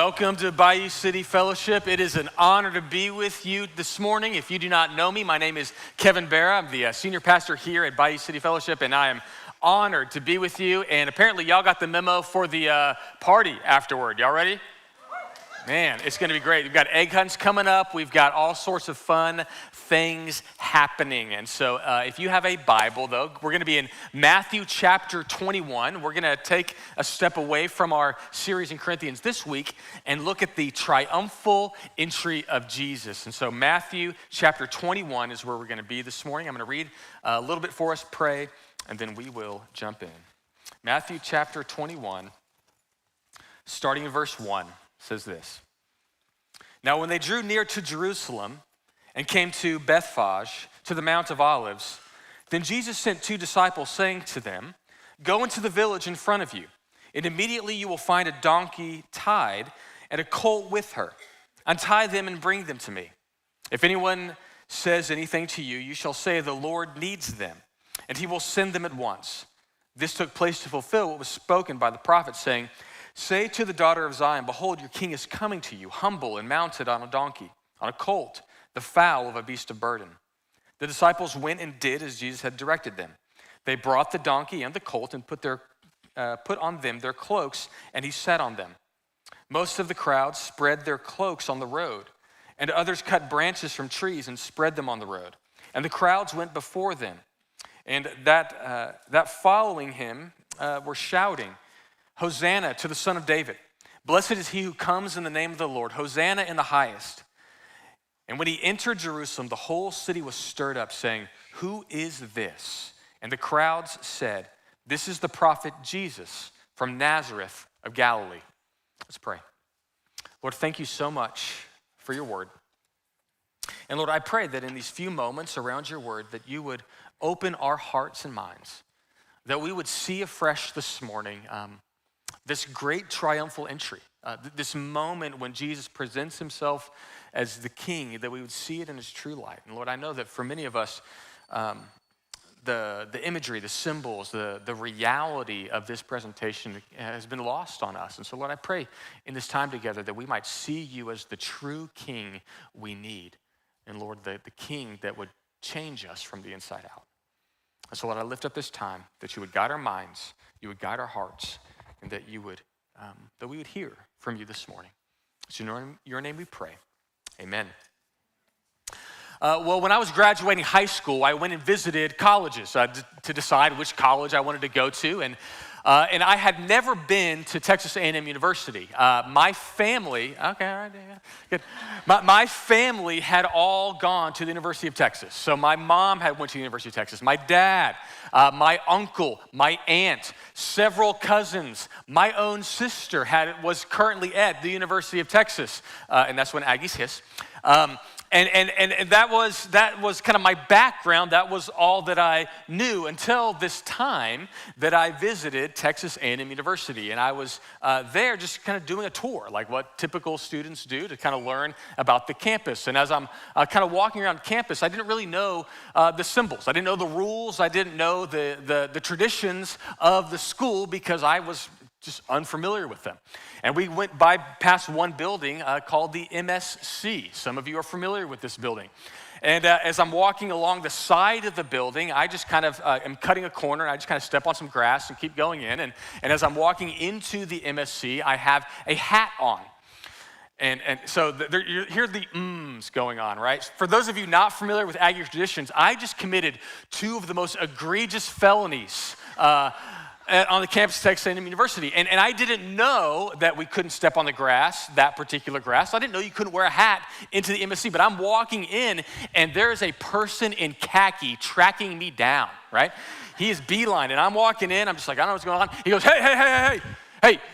Welcome to Bayou City Fellowship. It is an honor to be with you this morning. If you do not know me, my name is Kevin Bara. I'm the senior pastor here at Bayou City Fellowship, and I am honored to be with you. And apparently y'all got the memo for the party afterward. Y'all ready? Man, it's going to be great. We've got egg hunts coming up. We've got all sorts of fun things happening. And so if you have a Bible, though, we're going to be in Matthew chapter 21. We're going to take a step away from our series in Corinthians this week and look at the triumphal entry of Jesus. And so Matthew chapter 21 is where we're going to be this morning. I'm going to read a little bit for us, pray, and then we will jump in. Matthew chapter 21, starting in verse 1. Says this. Now when they drew near to Jerusalem and came to Bethphage, to the Mount of Olives, then Jesus sent two disciples, saying to them, "Go into the village in front of you, and immediately you will find a donkey tied and a colt with her. Untie them and bring them to me. If anyone says anything to you, you shall say, 'The Lord needs them,' and he will send them at once." This took place to fulfill what was spoken by the prophet, saying, "Say to the daughter of Zion, behold, your king is coming to you, humble and mounted on a donkey, on a colt, the foal of a beast of burden." The disciples went and did as Jesus had directed them. They brought the donkey and the colt and put on them their cloaks, and he sat on them. Most of the crowd spread their cloaks on the road, and others cut branches from trees and spread them on the road. And the crowds went before them, and that following him were shouting, "Hosanna to the Son of David. Blessed is he who comes in the name of the Lord. Hosanna in the highest." And when he entered Jerusalem, the whole city was stirred up, saying, "Who is this?" And the crowds said, "This is the prophet Jesus from Nazareth of Galilee." Let's pray. Lord, thank you so much for your word. And Lord, I pray that in these few moments around your word, that you would open our hearts and minds, that we would see afresh this morning this great triumphal entry, this moment when Jesus presents himself as the king, that we would see it in his true light. And Lord, I know that for many of us, the imagery, the symbols, the reality of this presentation has been lost on us. And so Lord, I pray in this time together that we might see you as the true king we need. And Lord, the king that would change us from the inside out. And so Lord, I lift up this time, that you would guide our minds, you would guide our hearts, and that we would hear from you this morning. It's in your name we pray. Amen. Well, when I was graduating high school, I went and visited colleges to decide which college I wanted to go to, and I had never been to Texas A&M University. My family, okay, all right, yeah, good. My family had all gone to the University of Texas. So my mom went to the University of Texas. My dad, my uncle, my aunt, several cousins, my own sister was currently at the University of Texas, and that's when Aggies hiss. And that was kind of my background. That was all that I knew until this time that I visited Texas A&M University. And I was there just kind of doing a tour, like what typical students do to kind of learn about the campus. And as I'm kind of walking around campus, I didn't really know the symbols. I didn't know the rules. I didn't know the traditions of the school because I was just unfamiliar with them. And we went past one building called the MSC. Some of you are familiar with this building. And as I'm walking along the side of the building, I just kind of am cutting a corner, and I just kind of step on some grass and keep going in. And as I'm walking into the MSC, I have a hat on. And so you hear the ums going on, right? For those of you not familiar with Aggie traditions, I just committed two of the most egregious felonies on the campus of Texas A&M University. And I didn't know that we couldn't step on the grass, that particular grass. I didn't know you couldn't wear a hat into the MSC, but I'm walking in, and there is a person in khaki tracking me down, right? He is beeline, and I'm walking in, I'm just like, I don't know what's going on. He goes, hey,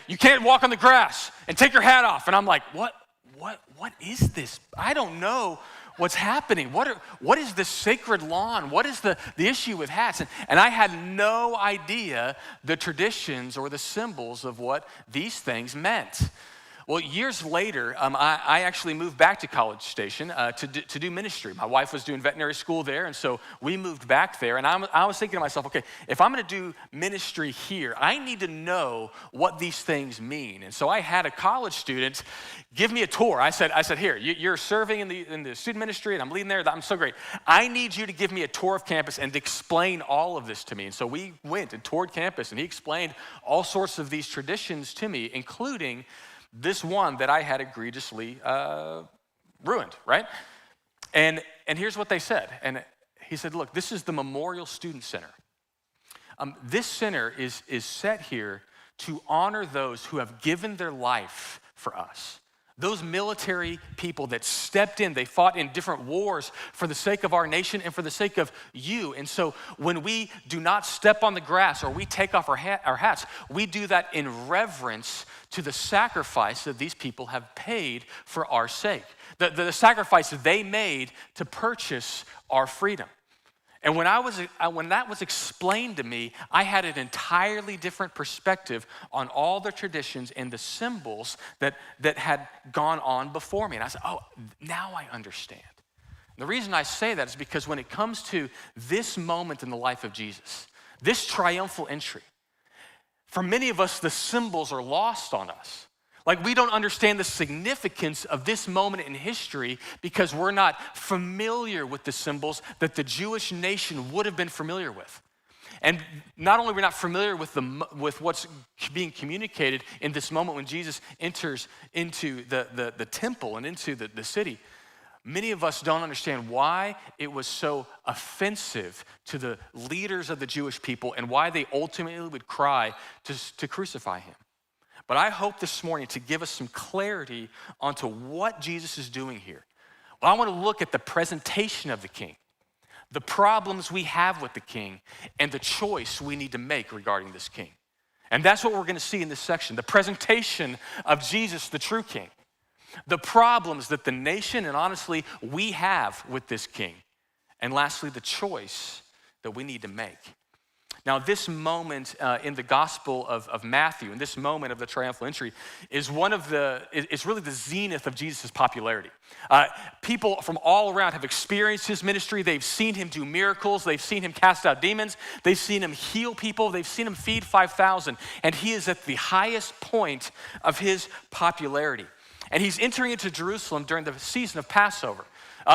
you can't walk on the grass, and take your hat off. And I'm like, what is this? I don't know what's happening. What is this sacred lawn? What is the issue with hats? And I had no idea the traditions or the symbols of what these things meant. Well, years later, I actually moved back to College Station to do ministry. My wife was doing veterinary school there, and so we moved back there. And I was thinking to myself, okay, if I'm going to do ministry here, I need to know what these things mean. And so I had a college student give me a tour. I said, here, you're serving in the student ministry, and I'm leading there. I'm so great. I need you to give me a tour of campus and explain all of this to me. And so we went and toured campus, and he explained all sorts of these traditions to me, including this one that I had egregiously ruined, right? And here's what they said. And he said, look, this is the Memorial Student Center. This center is set here to honor those who have given their life for us. Those military people that stepped in, they fought in different wars for the sake of our nation and for the sake of you. And so when we do not step on the grass or we take off our hats, we do that in reverence to the sacrifice that these people have paid for our sake. The sacrifice they made to purchase our freedom. And when that was explained to me, I had an entirely different perspective on all the traditions and the symbols that had gone on before me. And I said, oh, now I understand. And the reason I say that is because when it comes to this moment in the life of Jesus, this triumphal entry, for many of us, the symbols are lost on us. Like we don't understand the significance of this moment in history because we're not familiar with the symbols that the Jewish nation would have been familiar with. And not only are we not familiar with what's being communicated in this moment when Jesus enters into the temple and into the city, many of us don't understand why it was so offensive to the leaders of the Jewish people and why they ultimately would cry to crucify him. But I hope this morning to give us some clarity onto what Jesus is doing here. Well, I want to look at the presentation of the king, the problems we have with the king, and the choice we need to make regarding this king. And that's what we're going to see in this section, the presentation of Jesus, the true king, the problems that the nation and honestly we have with this king, and lastly, the choice that we need to make. Now, this moment in the Gospel of Matthew, and this moment of the triumphal entry, is it's really the zenith of Jesus' popularity. People from all around have experienced his ministry. They've seen him do miracles. They've seen him cast out demons. They've seen him heal people. They've seen him feed 5,000. And he is at the highest point of his popularity. And he's entering into Jerusalem during the season of Passover.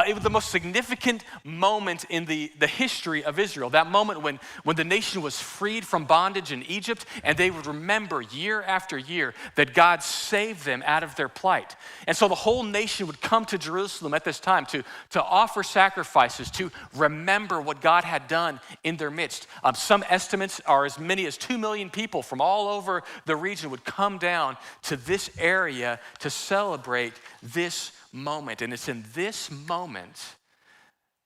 It was the most significant moment in the history of Israel, that moment when the nation was freed from bondage in Egypt, and they would remember year after year that God saved them out of their plight. And so the whole nation would come to Jerusalem at this time to offer sacrifices, to remember what God had done in their midst. Some estimates are as many as 2 million people from all over the region would come down to this area to celebrate this moment. And it's in this moment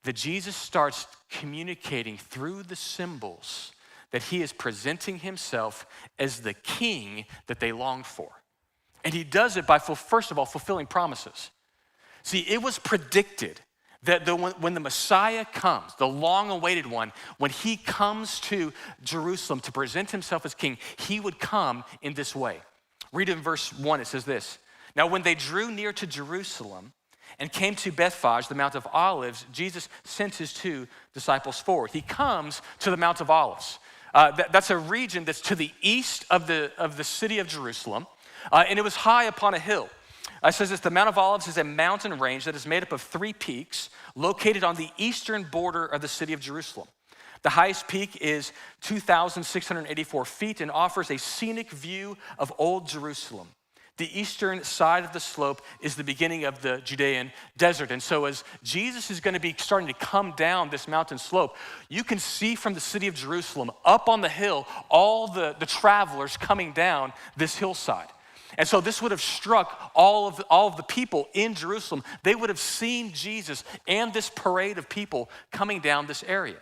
that Jesus starts communicating through the symbols that he is presenting himself as the king that they longed for. And he does it by, first of all, fulfilling promises. See, it was predicted that when the Messiah comes, the long-awaited one, when he comes to Jerusalem to present himself as king, he would come in this way. Read in verse 1, it says this. Now, when they drew near to Jerusalem and came to Bethphage, the Mount of Olives, Jesus sent his 2 disciples forward. He comes to the Mount of Olives. That's a region that's to the east of the city of Jerusalem, and it was high upon a hill. It says this, the Mount of Olives is a mountain range that is made up of 3 peaks located on the eastern border of the city of Jerusalem. The highest peak is 2,684 feet and offers a scenic view of Old Jerusalem. The eastern side of the slope is the beginning of the Judean desert. And so as Jesus is going to be starting to come down this mountain slope, you can see from the city of Jerusalem up on the hill all the travelers coming down this hillside. And so this would have struck all of the people in Jerusalem. They would have seen Jesus and this parade of people coming down this area.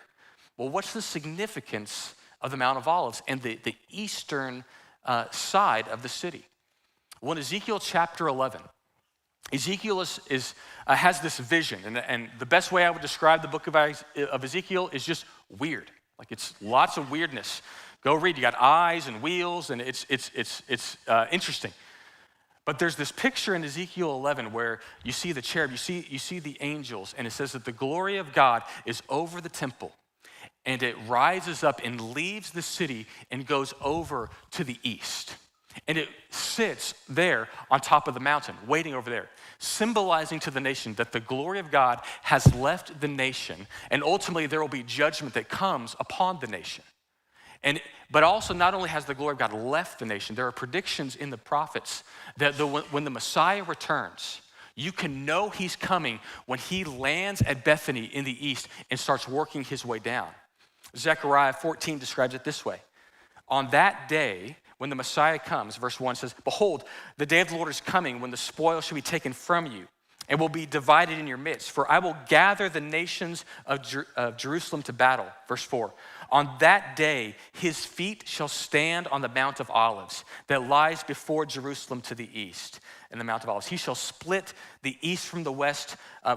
Well, what's the significance of the Mount of Olives and the eastern side of the city? Well, in Ezekiel chapter 11, Ezekiel has this vision, and the best way I would describe the book of Ezekiel is just weird. Like it's lots of weirdness. Go read. You got eyes and wheels, and it's interesting. But there's this picture in Ezekiel 11 where you see the cherub, you see the angels, and it says that the glory of God is over the temple, and it rises up and leaves the city and goes over to the east. And it sits there on top of the mountain, waiting over there, symbolizing to the nation that the glory of God has left the nation, and ultimately there will be judgment that comes upon the nation. But also, not only has the glory of God left the nation, there are predictions in the prophets that when the Messiah returns, you can know he's coming when he lands at Bethany in the east and starts working his way down. Zechariah 14 describes it this way. On that day, when the Messiah comes, verse 1 says, "Behold, the day of the Lord is coming when the spoil shall be taken from you and will be divided in your midst. For I will gather the nations of Jerusalem to battle." Verse 4, "On that day, his feet shall stand on the Mount of Olives that lies before Jerusalem to the east, in the Mount of Olives. He shall split the east from the west,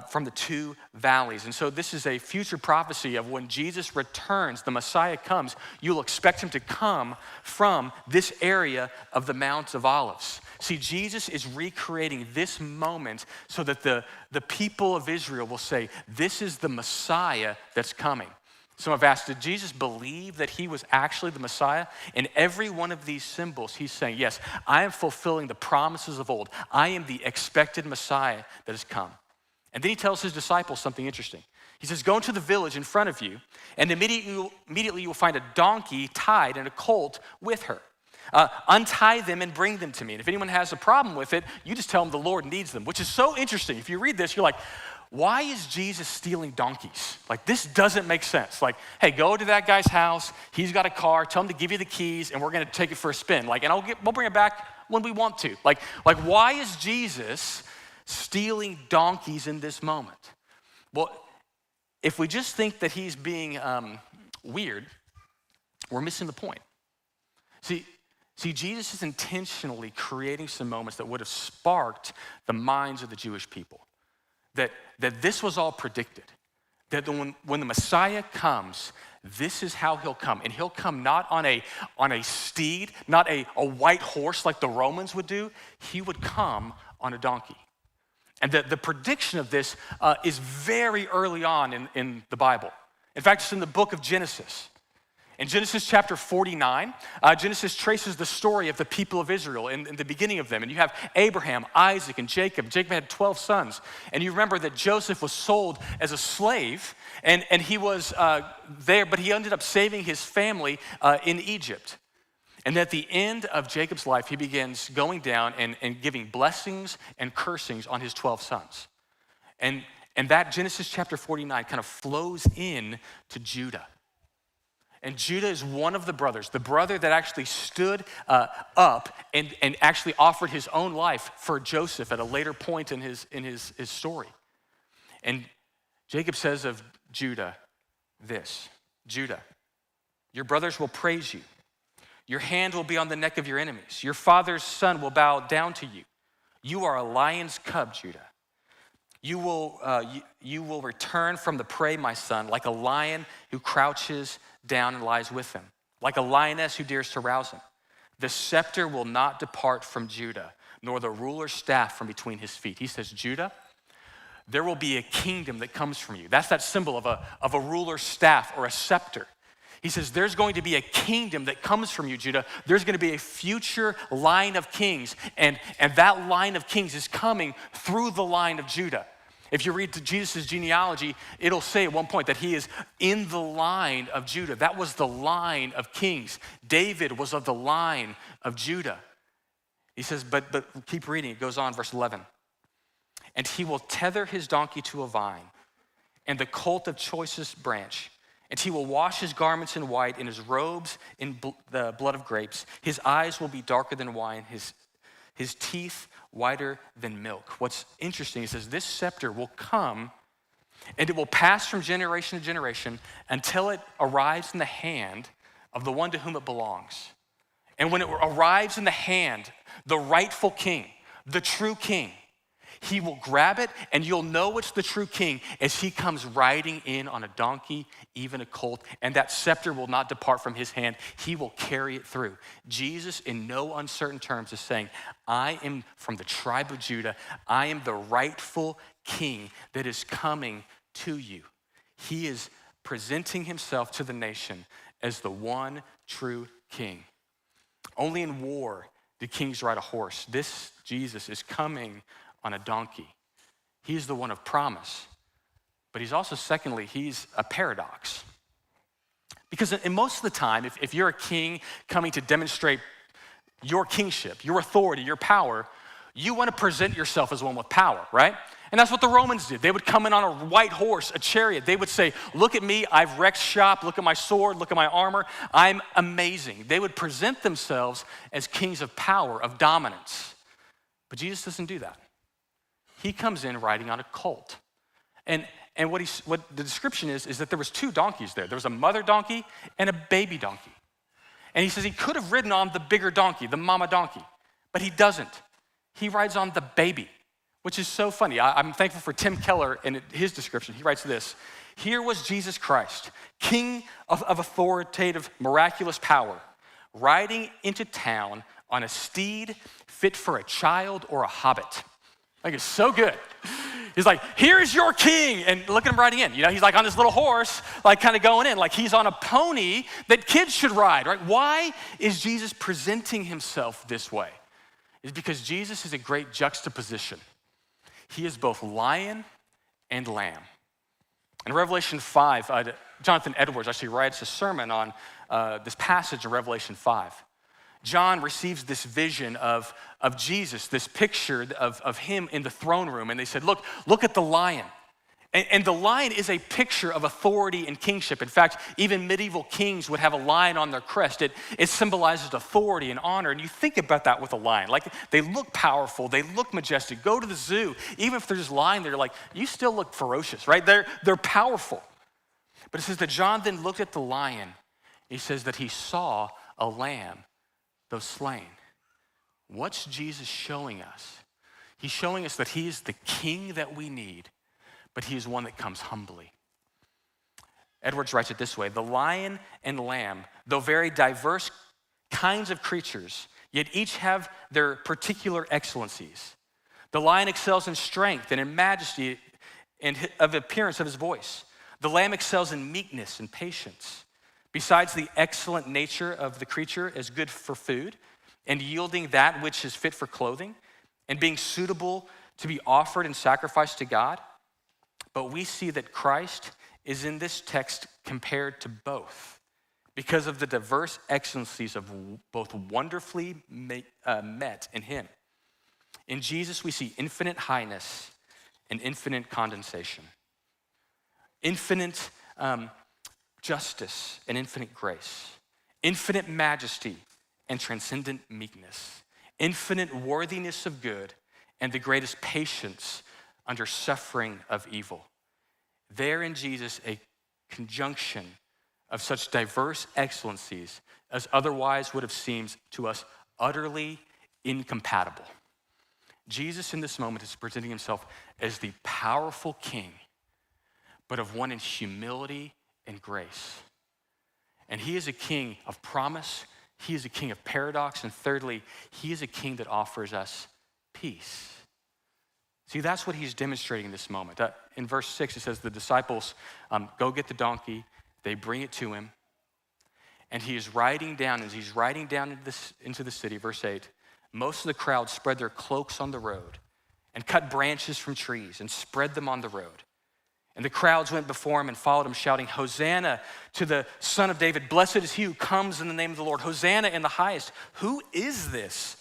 from the two valleys." And so this is a future prophecy of when Jesus returns, the Messiah comes, you'll expect him to come from this area of the Mount of Olives. See, Jesus is recreating this moment so that the people of Israel will say, this is the Messiah that's coming. Some have asked, did Jesus believe that he was actually the Messiah? In every one of these symbols, he's saying, yes, I am fulfilling the promises of old. I am the expected Messiah that has come. And then he tells his disciples something interesting. He says, go into the village in front of you, and immediately you will find a donkey tied and a colt with her. Untie them and bring them to me. And if anyone has a problem with it, you just tell them the Lord needs them, which is so interesting. If you read this, you're like, why is Jesus stealing donkeys? Like, this doesn't make sense. Like, hey, go to that guy's house. He's got a car. Tell him to give you the keys, and we're going to take it for a spin. Like, and we'll bring it back when we want to. Like, why is Jesus stealing donkeys in this moment? Well, if we just think that he's being weird, we're missing the point. See, Jesus is intentionally creating some moments that would have sparked the minds of the Jewish people. That this was all predicted. That when the Messiah comes, this is how he'll come. And he'll come not on a steed, not a white horse like the Romans would do. He would come on a donkey. And the prediction of this is very early on in the Bible. In fact, it's in the book of Genesis. In Genesis chapter 49, Genesis traces the story of the people of Israel in the beginning of them. And you have Abraham, Isaac, and Jacob. Jacob had 12 sons. And you remember that Joseph was sold as a slave, and he was there, but he ended up saving his family in Egypt. And at the end of Jacob's life, he begins going down and giving blessings and cursings on his 12 sons. And that Genesis chapter 49 kind of flows in to Judah. And Judah is one of the brothers, the brother that actually stood up and actually offered his own life for Joseph at a later point in his story. And Jacob says of Judah this, "Judah, your brothers will praise you. Your hand will be on the neck of your enemies. Your father's son will bow down to you. You are a lion's cub, Judah. You will return from the prey, my son, like a lion who crouches down and lies with him, like a lioness who dares to rouse him. The scepter will not depart from Judah, nor the ruler's staff from between his feet." He says, Judah, there will be a kingdom that comes from you. That's that symbol of a ruler's staff or a scepter. He says, there's going to be a kingdom that comes from you, Judah. There's going to be a future line of kings, and that line of kings is coming through the line of Judah. If you read Jesus' genealogy, it'll say at one point that he is in the line of Judah. That was the line of kings. David was of the line of Judah. He says, but keep reading. It goes on, verse 11. "And he will tether his donkey to a vine and the colt of choicest branch. And he will wash his garments in white and his robes in the blood of grapes. His eyes will be darker than wine, his teeth whiter than milk." What's interesting, he says, this scepter will come and it will pass from generation to generation until it arrives in the hand of the one to whom it belongs. And when it arrives in the hand, the rightful king, the true king, He will grab it, and you'll know it's the true king as he comes riding in on a donkey, even a colt, and that scepter will not depart from his hand. He will carry it through. Jesus, in no uncertain terms, is saying, I am from the tribe of Judah. I am the rightful king that is coming to you. He is presenting himself to the nation as the one true king. Only in war do kings ride a horse. This Jesus is coming on a donkey. He's the one of promise. But he's also, secondly, he's a paradox. Because in most of the time, if you're a king coming to demonstrate your kingship, your authority, your power, you want to present yourself as one with power, right? And that's what the Romans did. They would come in on a white horse, a chariot. They would say, look at me, I've wrecked shop, look at my sword, look at my armor, I'm amazing. They would present themselves as kings of power, of dominance. But Jesus doesn't do that. He comes in riding on a colt. And what the description is that there was two donkeys there. There was a mother donkey and a baby donkey. And he says he could have ridden on the bigger donkey, the mama donkey, but he doesn't. He rides on the baby, which is so funny. I'm thankful for Tim Keller and his description. He writes this: here was Jesus Christ, king of authoritative, miraculous power, riding into town on a steed fit for a child or a hobbit. Like, it's so good. He's like, here's your king. And look at him riding in. You know, he's like on this little horse, like kind of going in. Like he's on a pony that kids should ride, right? Why is Jesus presenting himself this way? It's because Jesus is a great juxtaposition. He is both lion and lamb. In Revelation 5, Jonathan Edwards actually writes a sermon on this passage in Revelation 5. John receives this vision of Jesus, this picture of him in the throne room. And they said, look at the lion. And the lion is a picture of authority and kingship. In fact, even medieval kings would have a lion on their crest. It symbolizes authority and honor. And you think about that with a lion. Like, they look powerful, they look majestic. Go to the zoo, even if they're just lying there, like, you still look ferocious, right? They're powerful. But it says that John then looked at the lion. He says that he saw a lamb, though slain. What's Jesus showing us? He's showing us that he is the king that we need, but he is one that comes humbly. Edwards writes it this way: the lion and lamb, though very diverse kinds of creatures, yet each have their particular excellencies. The lion excels in strength and in majesty and of appearance of his voice. The lamb excels in meekness and patience. Besides the excellent nature of the creature as good for food and yielding that which is fit for clothing and being suitable to be offered and sacrificed to God. But we see that Christ is in this text compared to both because of the diverse excellencies of both wonderfully met in him. In Jesus, we see infinite highness and infinite condensation, infinite justice and infinite grace, infinite majesty and transcendent meekness, infinite worthiness of good and the greatest patience under suffering of evil. There in Jesus, a conjunction of such diverse excellencies as otherwise would have seemed to us utterly incompatible. Jesus in this moment is presenting himself as the powerful king, but of one in humility and grace. And he is a king of promise. He is a king of paradox. And thirdly, he is a king that offers us peace. See, that's what he's demonstrating in this moment. In verse 6, it says the disciples go get the donkey. They bring it to him. And he is riding down. As he's riding down into the city, verse 8, most of the crowd spread their cloaks on the road and cut branches from trees and spread them on the road. And the crowds went before him and followed him, shouting, Hosanna to the Son of David. Blessed is he who comes in the name of the Lord. Hosanna in the highest. Who is this?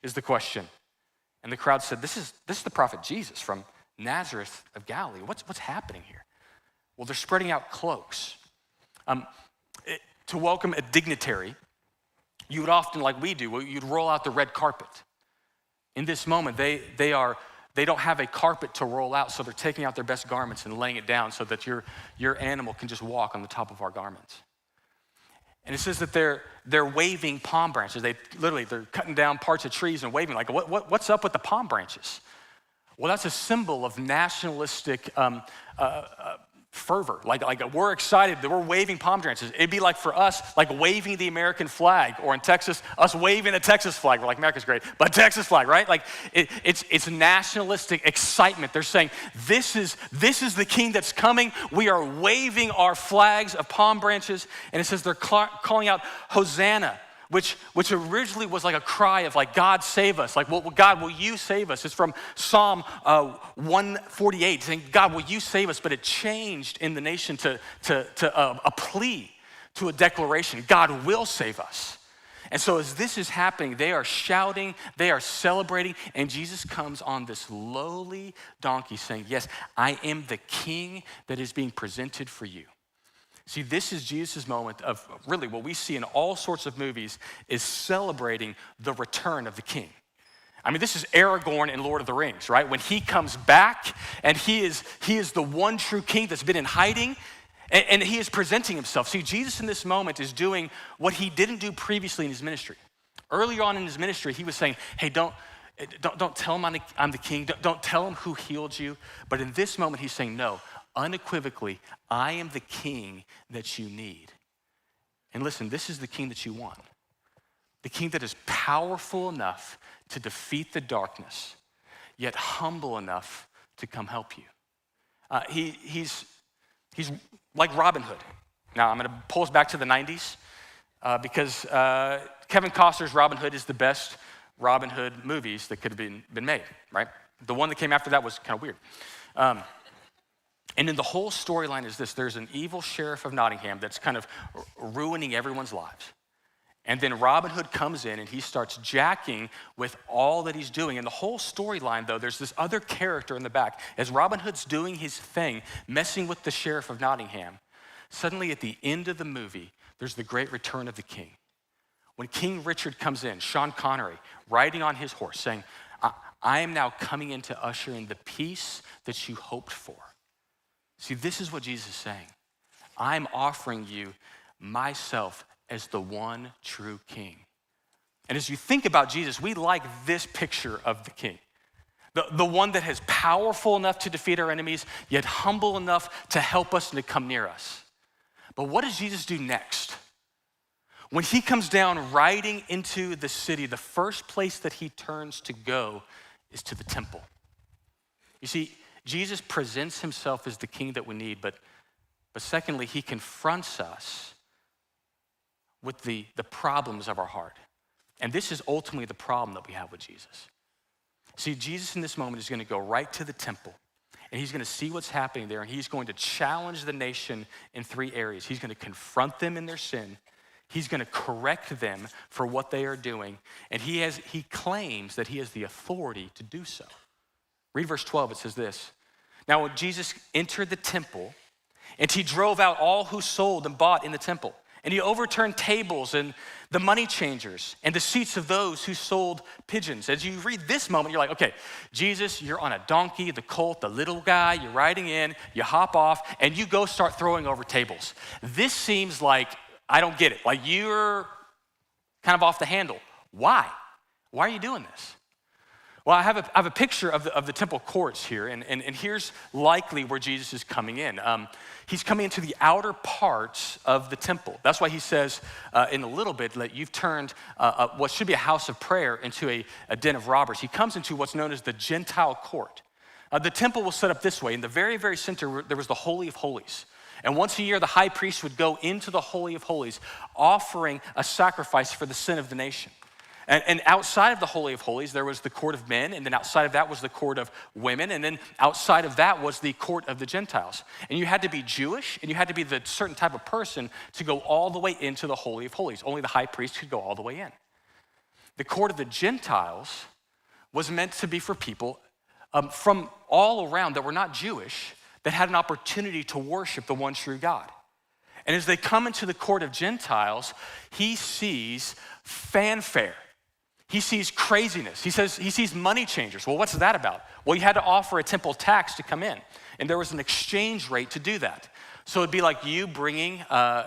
Is the question. And the crowd said, this is the prophet Jesus from Nazareth of Galilee. What's happening here? Well, they're spreading out cloaks. To welcome a dignitary, you would often, like we do, you'd roll out the red carpet. In this moment, they don't have a carpet to roll out, so they're taking out their best garments and laying it down so that your animal can just walk on the top of our garments. And it says that they're waving palm branches. They're cutting down parts of trees and waving. Like, what's up with the palm branches? Well, that's a symbol of nationalistic fervor. Like we're excited that we're waving palm branches. It'd be like for us, like waving the American flag, or in Texas, us waving a Texas flag. We're like, America's great, but Texas flag, right? Like it's nationalistic excitement. They're saying, this is the king that's coming. We are waving our flags of palm branches. And it says they're calling out, Hosanna, which originally was like a cry of like, God save us. Like, well, God, will you save us? It's from Psalm 148, saying, God, will you save us? But it changed in the nation to a plea, to a declaration. God will save us. And so as this is happening, they are shouting, they are celebrating, and Jesus comes on this lowly donkey saying, yes, I am the king that is being presented for you. See, this is Jesus' moment of really what we see in all sorts of movies is celebrating the return of the king. I mean, this is Aragorn in Lord of the Rings, right? When he comes back and he is the one true king that's been in hiding, and he is presenting himself. See, Jesus in this moment is doing what he didn't do previously in his ministry. Earlier on in his ministry, he was saying, hey, don't tell him I'm the king. Don't tell him who healed you. But in this moment, he's saying, no, unequivocally, I am the king that you need. And listen, this is the king that you want. The king that is powerful enough to defeat the darkness, yet humble enough to come help you. He's like Robin Hood. Now, I'm gonna pull us back to the 90s because Kevin Costner's Robin Hood is the best Robin Hood movies that could have been made, right? The one that came after that was kind of weird. And then the whole storyline is this. There's an evil sheriff of Nottingham that's kind of ruining everyone's lives. And then Robin Hood comes in and he starts jacking with all that he's doing. And the whole storyline, though, there's this other character in the back. As Robin Hood's doing his thing, messing with the sheriff of Nottingham, suddenly at the end of the movie, there's the great return of the king. When King Richard comes in, Sean Connery, riding on his horse, saying, I am now coming in to usher in the peace that you hoped for. See, this is what Jesus is saying. I'm offering you myself as the one true king. And as you think about Jesus, we like this picture of the king. The one that is powerful enough to defeat our enemies, yet humble enough to help us and to come near us. But what does Jesus do next? When he comes down riding into the city, the first place that he turns to go is to the temple. You see, Jesus presents himself as the king that we need, but secondly, he confronts us with the problems of our heart. And this is ultimately the problem that we have with Jesus. See, Jesus in this moment is gonna go right to the temple, and he's gonna see what's happening there, and he's going to challenge the nation in 3 areas. He's gonna confront them in their sin, he's gonna correct them for what they are doing, and he claims that he has the authority to do so. Read verse 12, it says this. Now, when Jesus entered the temple, and he drove out all who sold and bought in the temple, and he overturned tables and the money changers and the seats of those who sold pigeons. As you read this moment, you're like, okay, Jesus, you're on a donkey, the colt, the little guy, you're riding in, you hop off, and you go start throwing over tables. This seems like, I don't get it. Like you're kind of off the handle. Why? Why are you doing this? Well, I have a picture of the temple courts here, and here's likely where Jesus is coming in. He's coming into the outer parts of the temple. That's why he says in a little bit that you've turned what should be a house of prayer into a den of robbers. He comes into what's known as the Gentile court. The temple was set up this way. In the very, very center, there was the Holy of Holies. And once a year, the high priest would go into the Holy of Holies, offering a sacrifice for the sin of the nation. And outside of the Holy of Holies, there was the court of men, and then outside of that was the court of women, and then outside of that was the court of the Gentiles. And you had to be Jewish, and you had to be the certain type of person to go all the way into the Holy of Holies. Only the high priest could go all the way in. The court of the Gentiles was meant to be for people from all around that were not Jewish, that had an opportunity to worship the one true God. And as they come into the court of Gentiles, he sees fanfare. He sees craziness. He sees money changers. Well, what's that about? Well, you had to offer a temple tax to come in, and there was an exchange rate to do that. So it'd be like you bringing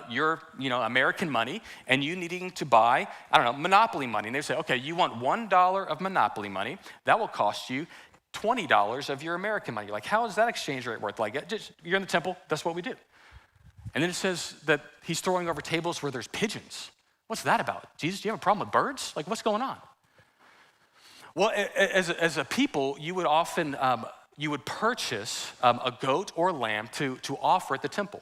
your American money and you needing to buy, Monopoly money. And they say, okay, you want $1 of Monopoly money. That will cost you $20 of your American money. You're like, how is that exchange rate worth? Like, you're in the temple, that's what we do. And then it says that he's throwing over tables where there's pigeons. What's that about? Jesus, do you have a problem with birds? Like, what's going on? Well, as a people, you would often, you would purchase a goat or lamb to offer at the temple.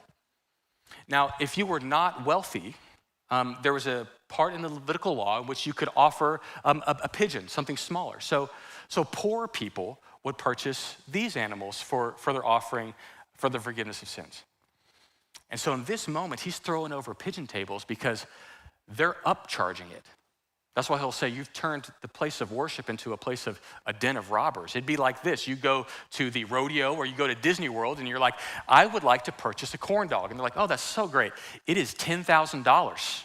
Now, if you were not wealthy, there was a part in the Levitical law in which you could offer a pigeon, something smaller. So poor people would purchase these animals for their offering for the forgiveness of sins. And so in this moment, he's throwing over pigeon tables because they're upcharging it. That's why he'll say, you've turned the place of worship into a den of robbers. It'd be like this. You go to the rodeo or you go to Disney World and you're like, I would like to purchase a corn dog. And they're like, oh, that's so great. It is $10,000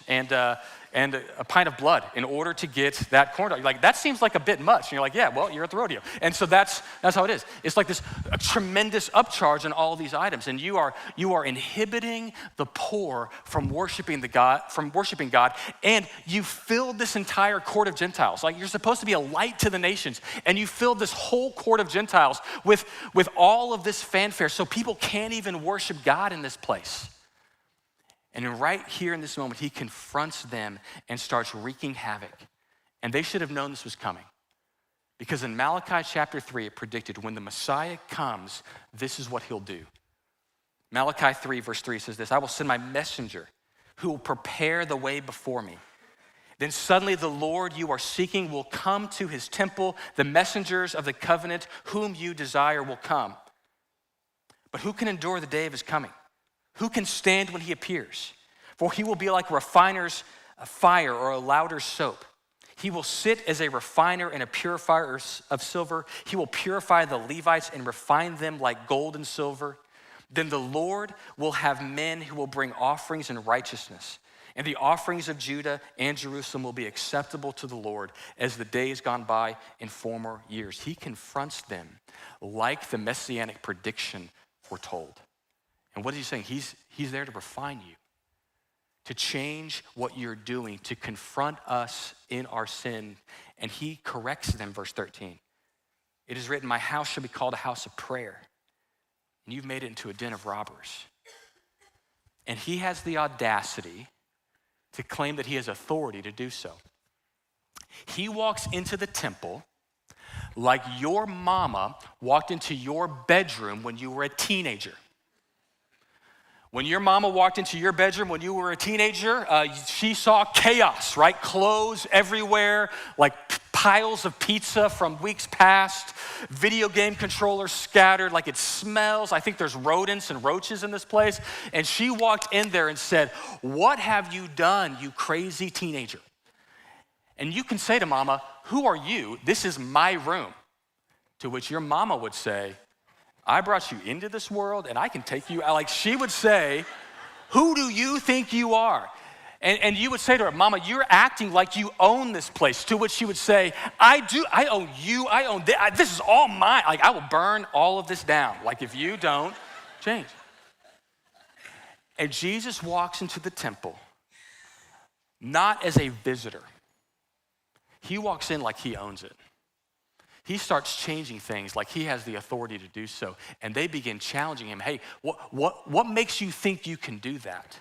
and a pint of blood in order to get that corn dog. You're like, that seems like a bit much. And you're like, yeah, well, you're at the rodeo. And so that's how it is. It's like this a tremendous upcharge on all these items. And you are inhibiting the poor from worshiping God. And you filled this entire court of Gentiles. Like, you're supposed to be a light to the nations. And you filled this whole court of Gentiles with all of this fanfare. So people can't even worship God in this place. And then right here in this moment, he confronts them and starts wreaking havoc. And they should have known this was coming. Because in Malachi chapter 3, it predicted when the Messiah comes, this is what he'll do. Malachi 3 verse 3 says this, I will send my messenger who will prepare the way before me. Then suddenly the Lord you are seeking will come to his temple. The messengers of the covenant whom you desire will come. But who can endure the day of his coming? Who can stand when he appears? For he will be like a refiner's fire or a lauder's soap. He will sit as a refiner and a purifier of silver. He will purify the Levites and refine them like gold and silver. Then the Lord will have men who will bring offerings in righteousness. And the offerings of Judah and Jerusalem will be acceptable to the Lord as the days gone by in former years. He confronts them like the messianic prediction foretold. And what is he saying? He's there to refine you, to change what you're doing, to confront us in our sin. And he corrects them, verse 13. It is written, my house shall be called a house of prayer, and you've made it into a den of robbers. And he has the audacity to claim that he has authority to do so. He walks into the temple like your mama walked into your bedroom when you were a teenager. When your mama walked into your bedroom when you were a teenager, she saw chaos, right? Clothes everywhere, like piles of pizza from weeks past, video game controllers scattered, like it smells. I think there's rodents and roaches in this place. And she walked in there and said, what have you done, you crazy teenager? And you can say to mama, who are you? This is my room. To which your mama would say, I brought you into this world and I can take you out. Like she would say, who do you think you are? And you would say to her, mama, you're acting like you own this place. To which she would say, I do, I own you, I own this. This is all mine. Like I will burn all of this down. Like if you don't change. And Jesus walks into the temple, not as a visitor. He walks in like he owns it. He starts changing things like he has the authority to do so. And they begin challenging him. Hey, what makes you think you can do that?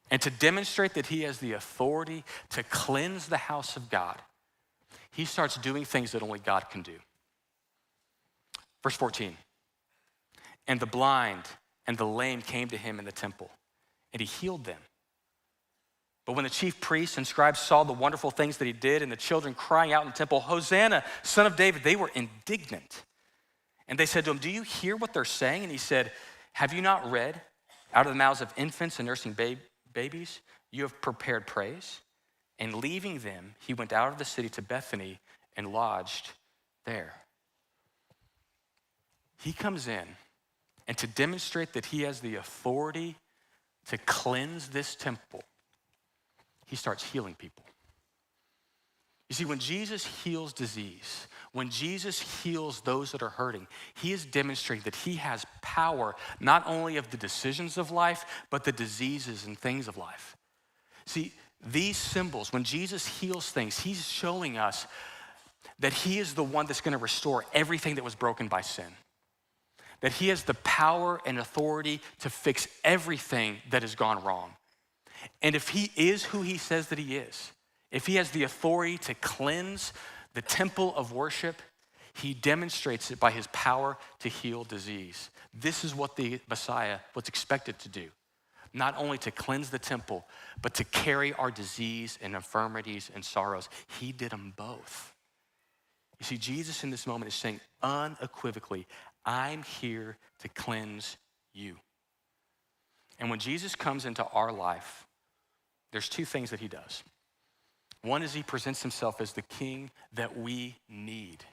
And to demonstrate that he has the authority to cleanse the house of God, he starts doing things that only God can do. Verse 14, and the blind and the lame came to him in the temple, and he healed them. But when the chief priests and scribes saw the wonderful things that he did and the children crying out in the temple, Hosanna, son of David, they were indignant. And they said to him, do you hear what they're saying? And he said, have you not read, out of the mouths of infants and nursing babies, you have prepared praise? And leaving them, he went out of the city to Bethany and lodged there. He comes in, and to demonstrate that he has the authority to cleanse this temple, he starts healing people. You see, when Jesus heals disease, when Jesus heals those that are hurting, he is demonstrating that he has power not only of the decisions of life, but the diseases and things of life. See, these symbols, when Jesus heals things, he's showing us that he is the one that's gonna restore everything that was broken by sin. That he has the power and authority to fix everything that has gone wrong. And if he is who he says that he is, if he has the authority to cleanse the temple of worship, he demonstrates it by his power to heal disease. This is what the Messiah was expected to do. Not only to cleanse the temple, but to carry our disease and infirmities and sorrows. He did them both. You see, Jesus in this moment is saying unequivocally, I'm here to cleanse you. And when Jesus comes into our life, there's two things that he does. One is he presents himself as the king that we need.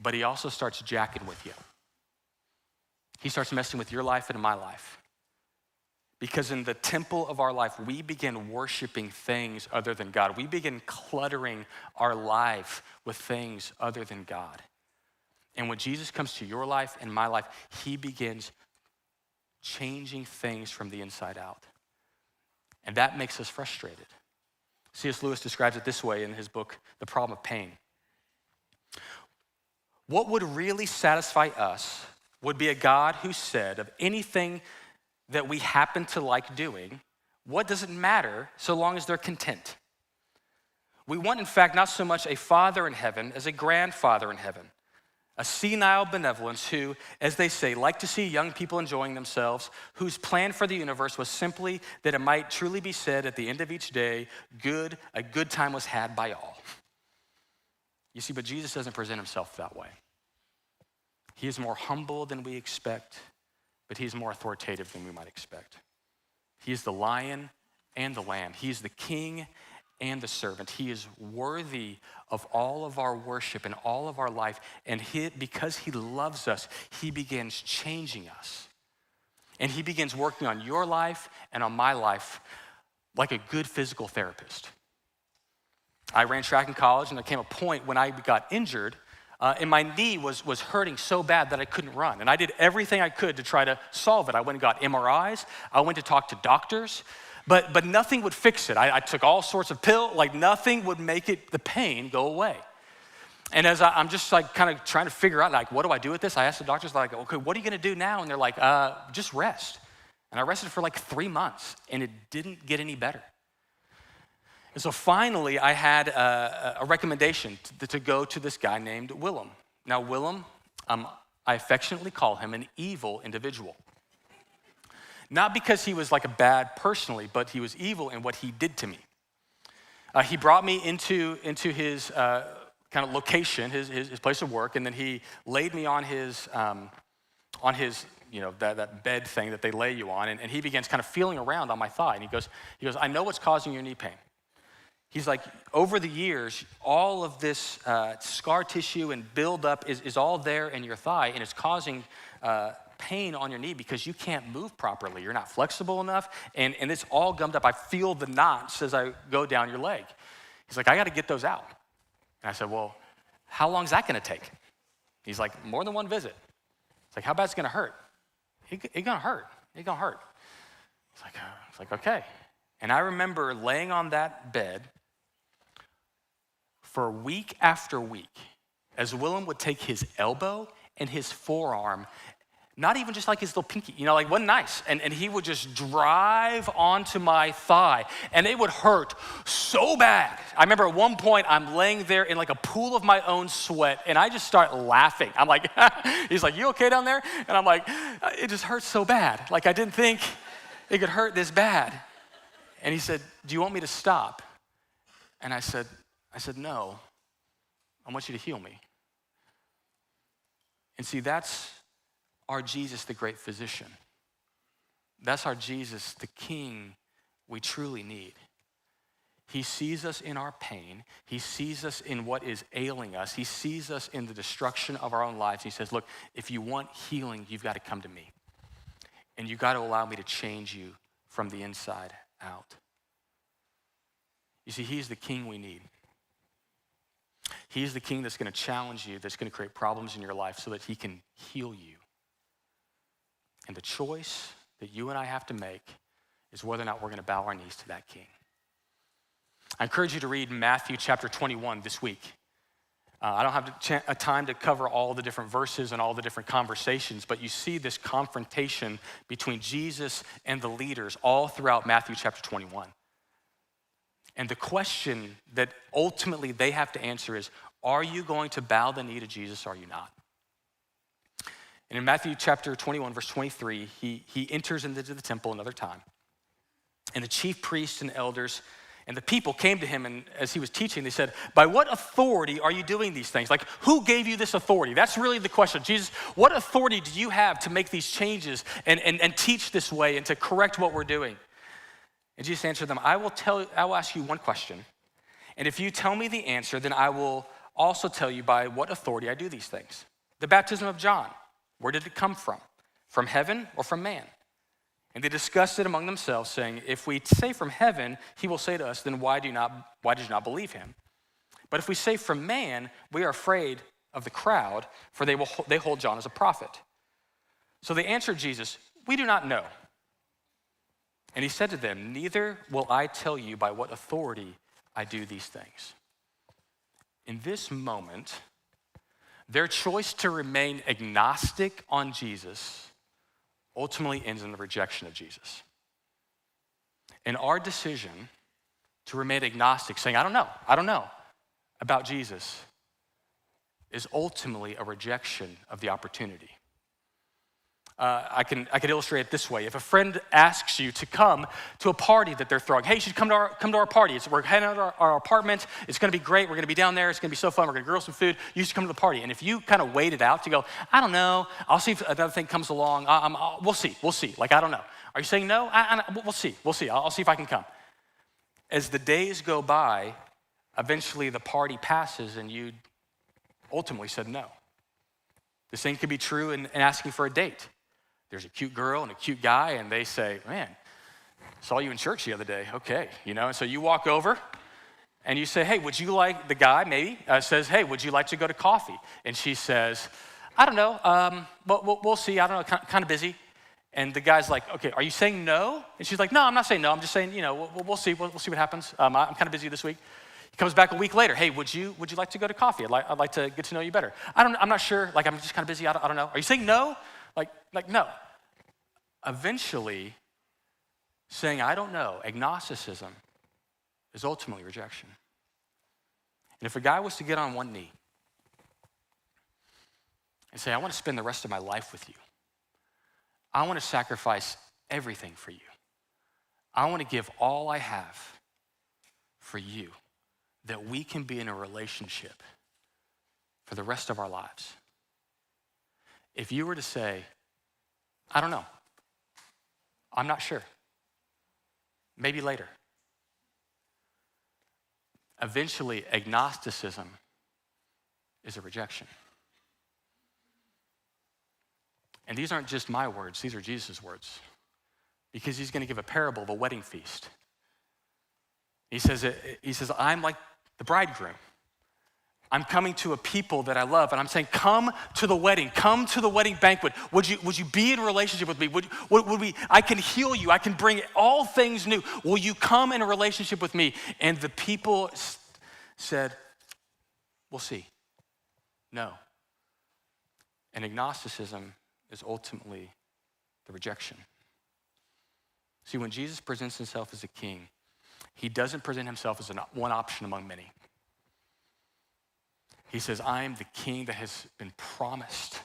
But he also starts jacking with you. He starts messing with your life and my life. Because in the temple of our life, we begin worshiping things other than God. We begin cluttering our life with things other than God. And when Jesus comes to your life and my life, he begins changing things from the inside out. And that makes us frustrated. C.S. Lewis describes it this way in his book, The Problem of Pain. What would really satisfy us would be a God who said of anything that we happen to like doing, what does it matter so long as they're content? We want, in fact, not so much a father in heaven as a grandfather in heaven, a senile benevolence who, as they say, like to see young people enjoying themselves, whose plan for the universe was simply that it might truly be said at the end of each day, a good time was had by all. You see, but Jesus doesn't present himself that way. He is more humble than we expect, but he's more authoritative than we might expect. He is the lion and the lamb. He is the king and the servant. He is worthy of all of our worship and all of our life. And because he loves us, he begins changing us. And he begins working on your life and on my life like a good physical therapist. I ran track in college, and there came a point when I got injured and my knee was hurting so bad that I couldn't run. And I did everything I could to try to solve it. I went and got MRIs. I went to talk to doctors, but nothing would fix it. I took all sorts of pills, like nothing would make the pain go away. And as I'm just like kind of trying to figure out, like, what do I do with this? I asked the doctors, like, okay, what are you gonna do now? And they're like, just rest. And I rested for like 3 months, and it didn't get any better. And so finally, I had a recommendation to go to this guy named Willem. Now, Willem, I affectionately call him an evil individual. Not because he was like a bad personally, but he was evil in what he did to me. He brought me into his kind of location, his place of work, and then he laid me on his that bed thing that they lay you on, and he begins kind of feeling around on my thigh, and he goes, I know what's causing your knee pain. He's like, over the years, all of this scar tissue and buildup is all there in your thigh, and it's causing pain on your knee because you can't move properly. You're not flexible enough, and it's all gummed up. I feel the knots as I go down your leg. He's like, I got to get those out. And I said, well, how long is that going to take? He's like, more than one visit. It's like, how bad is it going to hurt? It's going to hurt. It's going to hurt. It's like, okay. And I remember laying on that bed for week after week, as Willem would take his elbow and his forearm, not even just like his little pinky, like wasn't nice. And he would just drive onto my thigh, and it would hurt so bad. I remember at one point, I'm laying there in like a pool of my own sweat, and I just start laughing. I'm like, he's like, you okay down there? And I'm like, it just hurts so bad. Like I didn't think it could hurt this bad. And he said, do you want me to stop? And I said, no, I want you to heal me. And see, that's our Jesus, the great physician. That's our Jesus, the King we truly need. He sees us in our pain. He sees us in what is ailing us. He sees us in the destruction of our own lives. He says, look, if you want healing, you've got to come to me. And you've got to allow me to change you from the inside out. You see, he's the King we need. He's the King that's going to challenge you, that's going to create problems in your life so that he can heal you. And the choice that you and I have to make is whether or not we're going to bow our knees to that King. I encourage you to read Mathew chapter 21 this week. I don't have a time to cover all the different verses and all the different conversations, but you see this confrontation between Jesus and the leaders all throughout Matthew chapter 21. And the question that ultimately they have to answer is, are you going to bow the knee to Jesus or are you not? And in Matthew chapter 21, verse 23, he enters into the temple another time. And the chief priests and elders and the people came to him, and as he was teaching, they said, by what authority are you doing these things? Like, who gave you this authority? That's really the question. Jesus, what authority do you have to make these changes and teach this way and to correct what we're doing? And Jesus answered them, I will ask you one question. And if you tell me the answer, then I will also tell you by what authority I do these things. The baptism of John, where did it come from? From heaven or from man? And they discussed it among themselves, saying, if we say from heaven, he will say to us, then why did you not believe him? But if we say from man, we are afraid of the crowd, for they hold John as a prophet. So they answered Jesus, we do not know. And he said to them, neither will I tell you by what authority I do these things. In this moment, their choice to remain agnostic on Jesus ultimately ends in the rejection of Jesus. And our decision to remain agnostic, saying, I don't know about Jesus, is ultimately a rejection of the opportunity. I could illustrate it this way. If a friend asks you to come to a party that they're throwing, hey, you should come to our party. We're heading out to our apartment. It's gonna be great. We're gonna be down there. It's gonna be so fun. We're gonna grill some food. You should come to the party. And if you kind of wait it out to go, I don't know. I'll see if another thing comes along. We'll see. Like, I don't know. Are you saying no? We'll see. I'll see if I can come. As the days go by, eventually the party passes and you ultimately said no. The same could be true in asking for a date. There's a cute girl and a cute guy, and they say, man, saw you in church the other day. Okay, and so you walk over, and you say, hey, would you like, the guy maybe says, hey, would you like to go to coffee? And she says, I don't know, but we'll see. I don't know, kind of busy. And the guy's like, okay, are you saying no? And she's like, no, I'm not saying no. I'm just saying, we'll see. We'll see what happens. I'm kind of busy this week. He comes back a week later. Hey, would you like to go to coffee? I'd like to get to know you better. I'm not sure. Like, I'm just kind of busy. I don't know. Are you saying no? Like no. Eventually, saying I don't know, agnosticism, is ultimately rejection. And if a guy was to get on one knee and say, I want to spend the rest of my life with you. I want to sacrifice everything for you. I want to give all I have for you, that we can be in a relationship for the rest of our lives. If you were to say, I don't know, I'm not sure, maybe later, eventually agnosticism is a rejection. And these aren't just my words, these are Jesus' words, because he's going to give a parable of a wedding feast. He says, I'm like the bridegroom. I'm coming to a people that I love, and I'm saying, come to the wedding banquet. Would you be in a relationship with me? Would we? I can heal you. I can bring all things new. Will you come in a relationship with me? And the people said, we'll see. No. And agnosticism is ultimately the rejection. See, when Jesus presents himself as a king, he doesn't present himself as one option among many. He says, I am the king that has been promised.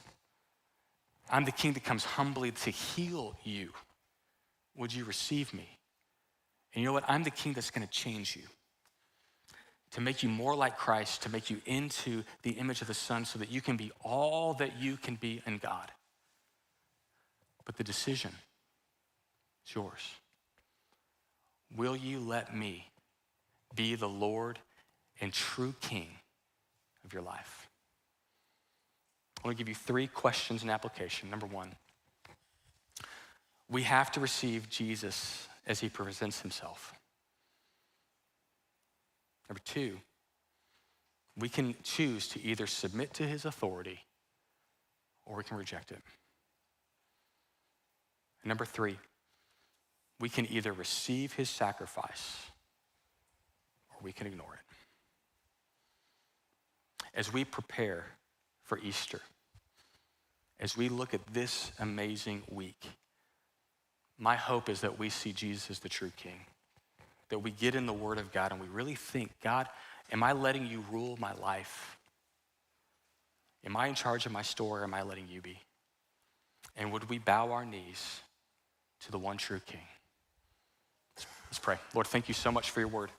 I'm the king that comes humbly to heal you. Would you receive me? And you know what? I'm the king that's going to change you, to make you more like Christ, to make you into the image of the Son so that you can be all that you can be in God. But the decision is yours. Will you let me be the Lord and true King of your life? I want to give you 3 questions in application. Number 1, we have to receive Jesus as he presents himself. Number 2, we can choose to either submit to his authority or we can reject it. And number 3, we can either receive his sacrifice or we can ignore it. as we prepare for Easter, as we look at this amazing week, my hope is that we see Jesus as the true King, that we get in the Word of God and we really think, God, am I letting you rule my life? Am I in charge of my story, or am I letting you be? And would we bow our knees to the one true King? Let's pray. Lord, thank you so much for your word.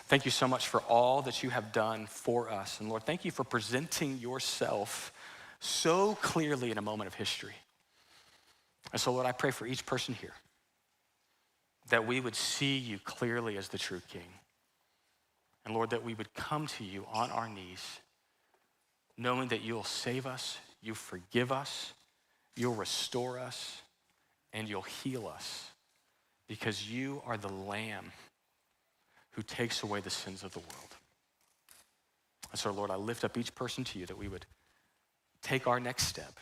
Thank you so much for all that you have done for us. And Lord, thank you for presenting yourself so clearly in a moment of history. And so Lord, I pray for each person here that we would see you clearly as the true King. And Lord, that we would come to you on our knees, knowing that you'll save us, you forgive us, you'll restore us, and you'll heal us, because you are the Lamb who takes away the sins of the world. And so, Lord, I lift up each person to you, that we would take our next step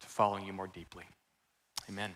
to following you more deeply. Amen.